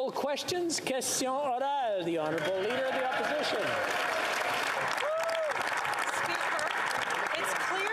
oral questions. Question orale. The Honourable Leader of the Opposition.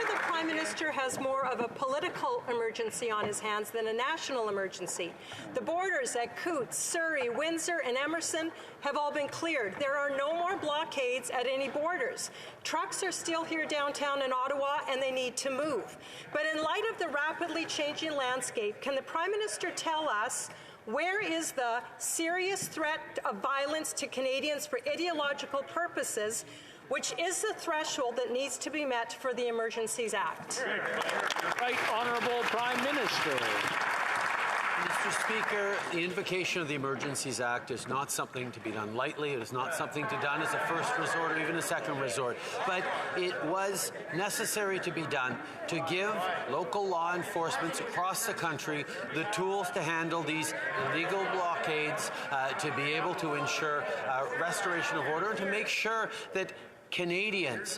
The Prime Minister has more of a political emergency on his hands than a national emergency. The borders at Coutts, Surrey, Windsor and Emerson have all been cleared. There are no more blockades at any borders. Trucks are still here downtown in Ottawa and they need to move. But in light of the rapidly changing landscape, can the Prime Minister tell us where is the serious threat of violence to Canadians for ideological purposes, which is the threshold that needs to be met for the Emergencies Act? Right Honourable Prime Minister. Mr. Speaker, the invocation of the Emergencies Act is not something to be done lightly. It is not something to be done as a first resort or even a second resort. But it was necessary to be done to give local law enforcement across the country the tools to handle these illegal blockades, to be able to ensure restoration of order, and to make sure that Canadians,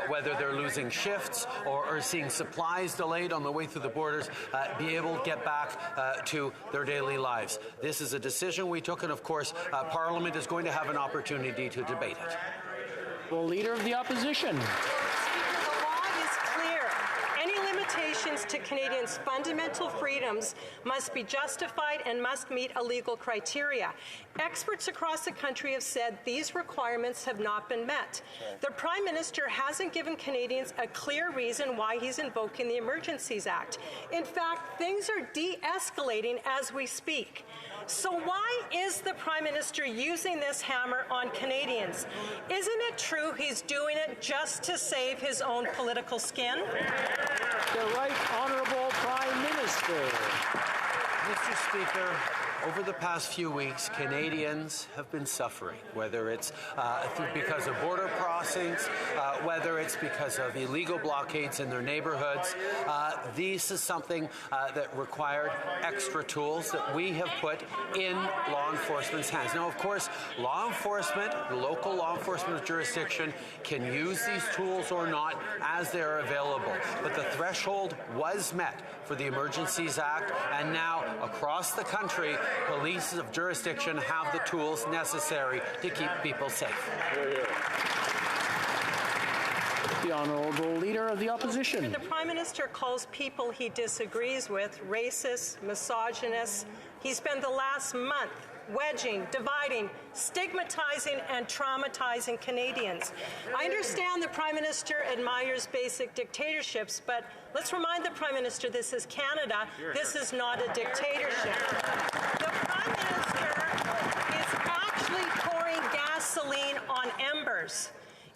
whether they're losing shifts or seeing supplies delayed on the way through the borders, be able to get back to their daily lives. This is a decision we took, and of course, Parliament is going to have an opportunity to debate it. Well, Leader of the Opposition. Limitations to Canadians' fundamental freedoms must be justified and must meet a legal criteria. Experts across the country have said these requirements have not been met. The Prime Minister hasn't given Canadians a clear reason why he's invoking the Emergencies Act. In fact, things are de-escalating as we speak. So why is the Prime Minister using this hammer on Canadians? Isn't it true he's doing it just to save his own political skin? The Right Honourable Prime Minister. Mr. Speaker, over the past few weeks, Canadians have been suffering, whether it's because of border crossings, whether it's because of illegal blockades in their neighbourhoods. This is something that required extra tools that we have put in law enforcement's hands. Now, of course, law enforcement, the local law enforcement jurisdiction, can use these tools or not as they're available. But the threshold was met for the Emergencies Act, and now across the country, police of jurisdiction have the tools necessary to keep people safe. The Honourable Leader of the Opposition. The Prime Minister calls people he disagrees with racist, misogynist. He spent the last month wedging, dividing, stigmatizing and traumatizing Canadians. I understand the Prime Minister admires basic dictatorships, but let's remind the Prime Minister this is Canada. This is not a dictatorship. The Prime Minister is actually pouring gasoline on embers.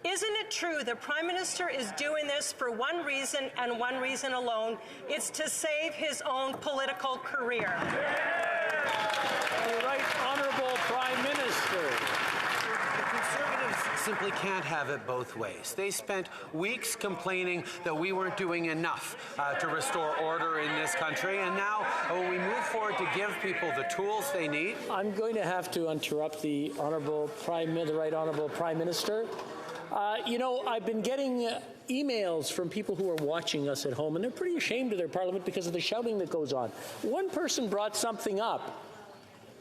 Isn't it true the Prime Minister is doing this for one reason and one reason alone? It's to save his own political career. The Right Honourable Prime Minister. The Conservatives simply can't have it both ways. They spent weeks complaining that we weren't doing enough to restore order in this country, and now when we move forward to give people the tools they need. I'm going to have to interrupt the Right Honourable Prime Minister. I've been getting emails from people who are watching us at home, and they're pretty ashamed of their parliament because of the shouting that goes on. One person brought something up.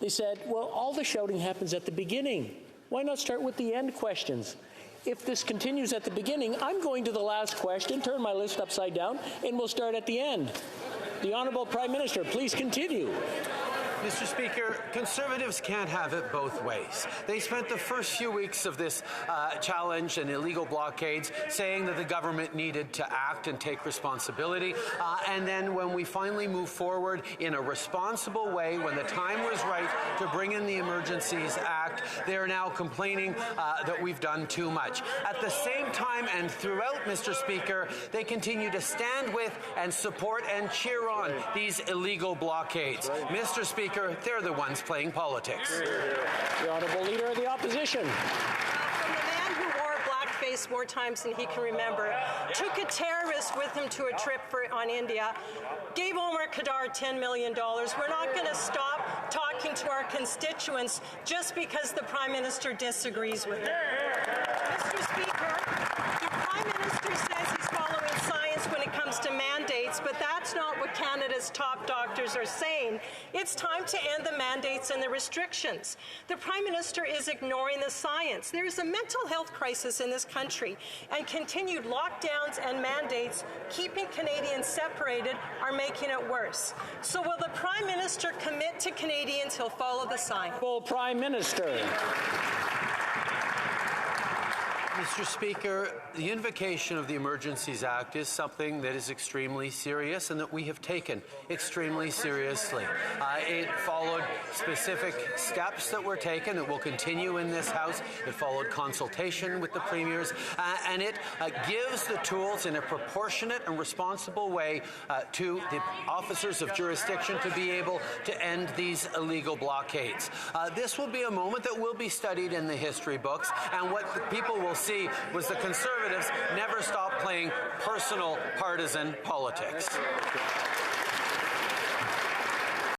They said, well, all the shouting happens at the beginning. Why not start with the end questions? If this continues at the beginning, I'm going to the last question, turn my list upside down, and we'll start at the end. The Honourable Prime Minister, please continue. Mr. Speaker, Conservatives can't have it both ways. They spent the first few weeks of this challenge and illegal blockades saying that the government needed to act and take responsibility. And then when we finally move forward in a responsible way, when the time was right to bring in the Emergencies Act, they're now complaining that we've done too much. At the same time and throughout, Mr. Speaker, they continue to stand with and support and cheer on these illegal blockades. Mr. Speaker, they're the ones playing politics. The Honourable Leader of the Opposition. From the man who wore blackface more times than he can remember, took a terrorist with him to a trip on India, gave Omar Khadr $10 million. We're not going to stop talking to our constituents just because the Prime Minister disagrees with them. Mr. Speaker, the Prime Minister says he's following science when it comes to mandates, but that's not what Canada's top doctors are saying, it's time to end the mandates and the restrictions. The Prime Minister is ignoring the science. There is a mental health crisis in this country, and continued lockdowns and mandates keeping Canadians separated are making it worse. So will the Prime Minister commit to Canadians he'll follow the science? Well, Prime Minister. Mr. Speaker, the invocation of the Emergencies Act is something that is extremely serious and that we have taken extremely seriously. It followed specific steps that were taken that will continue in this House. It followed consultation with the premiers, and it gives the tools in a proportionate and responsible way to the officers of jurisdiction to be able to end these illegal blockades. This will be a moment that will be studied in the history books, and what the people will see was the Conservatives never stop playing personal partisan politics.